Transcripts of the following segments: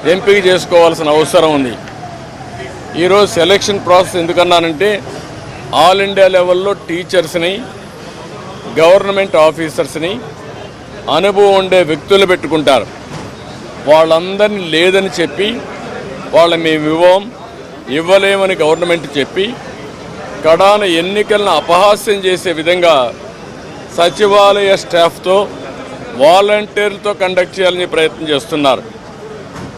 ఎంపిక చేసుకోవాల్సిన అవసరం ఉంది. ఈరోజు సెలక్షన్ ప్రాసెస్ ఎందుకన్నానంటే ఆల్ ఇండియా లెవెల్లో టీచర్స్ని, గవర్నమెంట్ ఆఫీసర్స్ని, అనుభవం ఉండే వ్యక్తులు పెట్టుకుంటారు. వాళ్ళందరినీ లేదని చెప్పి మేము ఇవ్వలేమని గవర్నమెంట్ చెప్పి కడాన ఎన్నికలను అపహాస్యం చేసే విధంగా సచివాలయ స్టాఫ్తో వాలంటీర్లతో కండక్ట్ చేయాలని ప్రయత్నం చేస్తున్నారు.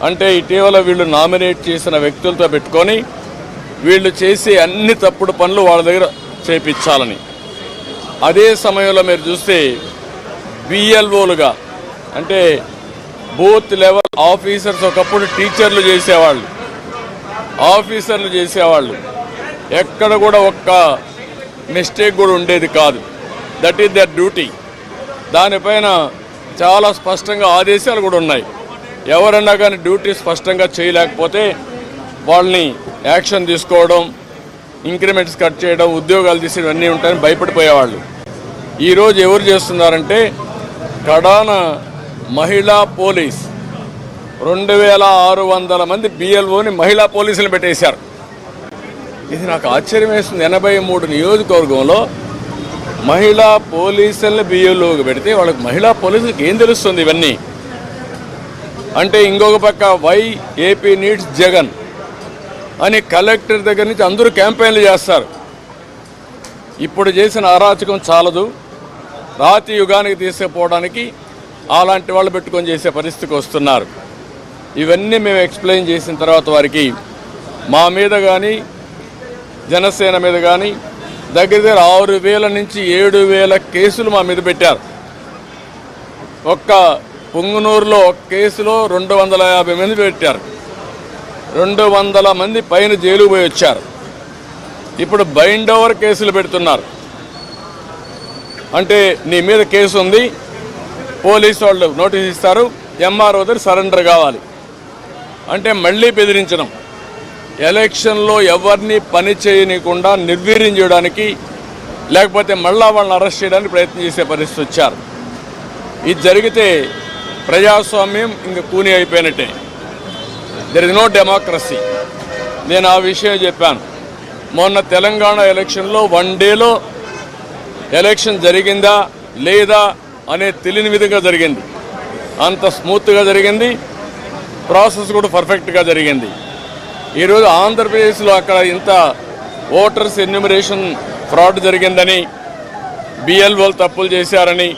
అంటే ఇటీవల వీళ్ళు నామినేట్ చేసిన వ్యక్తులతో పెట్టుకొని వీళ్ళు చేసే అన్ని తప్పుడు పనులు వాళ్ళ దగ్గర చేపించాలని. అదే సమయంలో మీరు చూస్తే బిఎల్ఓలుగా అంటే బూత్ లెవెల్ ఆఫీసర్స్ ఒకప్పుడు టీచర్లు చేసేవాళ్ళు, ఆఫీసర్లు చేసేవాళ్ళు. ఎక్కడ కూడా ఒక్క మిస్టేక్ కూడా ఉండేది కాదు. That is their duty. దానిపైన చాలా స్పష్టంగా ఆదేశాలు కూడా ఉన్నాయి. ఎవరన్నా కానీ డ్యూటీ స్పష్టంగా చేయలేకపోతే వాళ్ళని యాక్షన్ తీసుకోవడం, ఇంక్రిమెంట్స్ కట్ చేయడం, ఉద్యోగాలు తీసేయడం అన్నీ ఉంటాయని భయపడిపోయేవాళ్ళు. ఈరోజు ఎవరు చేస్తున్నారంటే కడాన మహిళా పోలీస్ 2600 మంది బిఎల్ఓని మహిళా పోలీసులు పెట్టేశారు. ఇది నాకు ఆశ్చర్యం వేస్తుంది. 83 నియోజకవర్గంలో మహిళా పోలీసుల్ని బిఎల్ఓకి పెడితే వాళ్ళకి మహిళా పోలీసులకు ఏం తెలుస్తుంది ఇవన్నీ అంటే? ఇంకొక పక్క వై ఏపీ నీడ్స్ జగన్ అని కలెక్టర్ దగ్గర నుంచి అందరూ క్యాంపెయిన్లు చేస్తారు. ఇప్పుడు చేసిన అరాచకం చాలదు, రాతి యుగానికి తీసుకుపోవడానికి అలాంటి వాళ్ళు పెట్టుకొని చేసే పరిస్థితికి వస్తున్నారు. ఇవన్నీ మేము ఎక్స్ప్లెయిన్ చేసిన తర్వాత వారికి మా మీద కానీ జనసేన మీద కానీ దగ్గర 6000 నుంచి 7000 కేసులు మా మీద పెట్టారు. ఒక్క పుంగనూరులో ఒక కేసులో 250 మంది పెట్టారు. 200 మంది పైన జైలుకు పోయి వచ్చారు. ఇప్పుడు బైండ్ ఓవర్ కేసులు పెడుతున్నారు. అంటే నీ మీద కేసు ఉంది, పోలీసు వాళ్ళు నోటీస్ ఇస్తారు, ఎంఆర్ఓ దగ్గర సరెండర్ కావాలి అంటే మళ్ళీ బెదిరించడం. ఎలక్షన్లో ఎవరిని పని చేయనీయకుండా నిర్వీర్యం చేయడానికి, లేకపోతే మళ్ళా వాళ్ళని అరెస్ట్ చేయడానికి ప్రయత్నం చేసే పరిస్థితి వచ్చారు. ఇది జరిగితే ప్రజాస్వామ్యం ఇంక కూని అయిపోయినట్టే. There is no democracy. నేను ఆ విషయం చెప్పాను. మొన్న తెలంగాణ ఎలక్షన్లో 1 డేలో ఎలక్షన్ జరిగిందా లేదా అనే తెలియని విధంగా జరిగింది. అంత స్మూత్గా జరిగింది, ప్రాసెస్ కూడా పర్ఫెక్ట్గా జరిగింది. ఈరోజు ఆంధ్రప్రదేశ్లో అక్కడ ఇంత ఓటర్స్ ఎన్యూమరేషన్ ఫ్రాడ్ జరిగిందని, బిఎల్ఓలు తప్పులు చేశారని,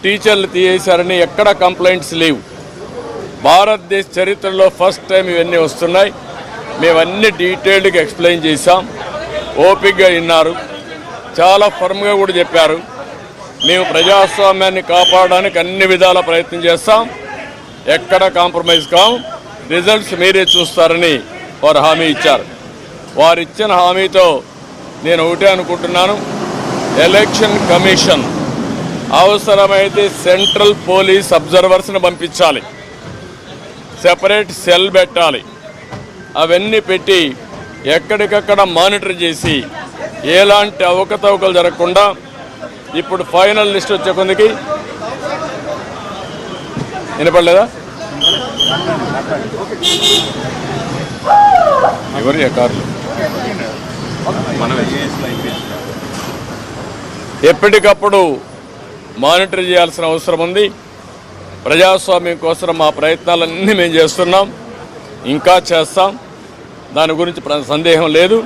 టీచర్లు తీసేశారని ఎక్కడా కంప్లైంట్స్ లేవు. భారతదేశ చరిత్రలో ఫస్ట్ టైం ఇవన్నీ వస్తున్నాయి. మేమన్నీ డీటెయిల్డ్గా ఎక్స్ప్లెయిన్ చేశాం. ఓపికగా విన్నారు, చాలా ఫర్మ్గా కూడా చెప్పారు. మేము ప్రజాస్వామ్యాన్ని కాపాడడానికి అన్ని విధాల ప్రయత్నం చేస్తాం, ఎక్కడ కాంప్రమైజ్ కాం, రిజల్ట్స్ మీరే చూస్తారని వారు హామీ ఇచ్చారు. వారు ఇచ్చిన హామీతో నేను ఒకటే అనుకుంటున్నాను, ఎలక్షన్ కమిషన్ అవసరమైతే సెంట్రల్ పోలీస్ అబ్జర్వర్స్ని పంపించాలి, సెపరేట్ సెల్ పెట్టాలి. అవన్నీ పెట్టి ఎక్కడికక్కడ మానిటర్ చేసి ఎలాంటి అవకతవకలు జరగకుండా ఇప్పుడు ఫైనల్ లిస్ట్ వచ్చే కొందికి వినపడలేదా? ఎవరు కార్లు ఎప్పటికప్పుడు మానిటర్ చేయాల్సిన అవసరం ఉంది. ప్రజాస్వామ్యం కోసం మా ప్రయత్నాలన్నీ మేము చేస్తున్నాం, ఇంకా చేస్తాం. దాని గురించి సందేహం లేదు.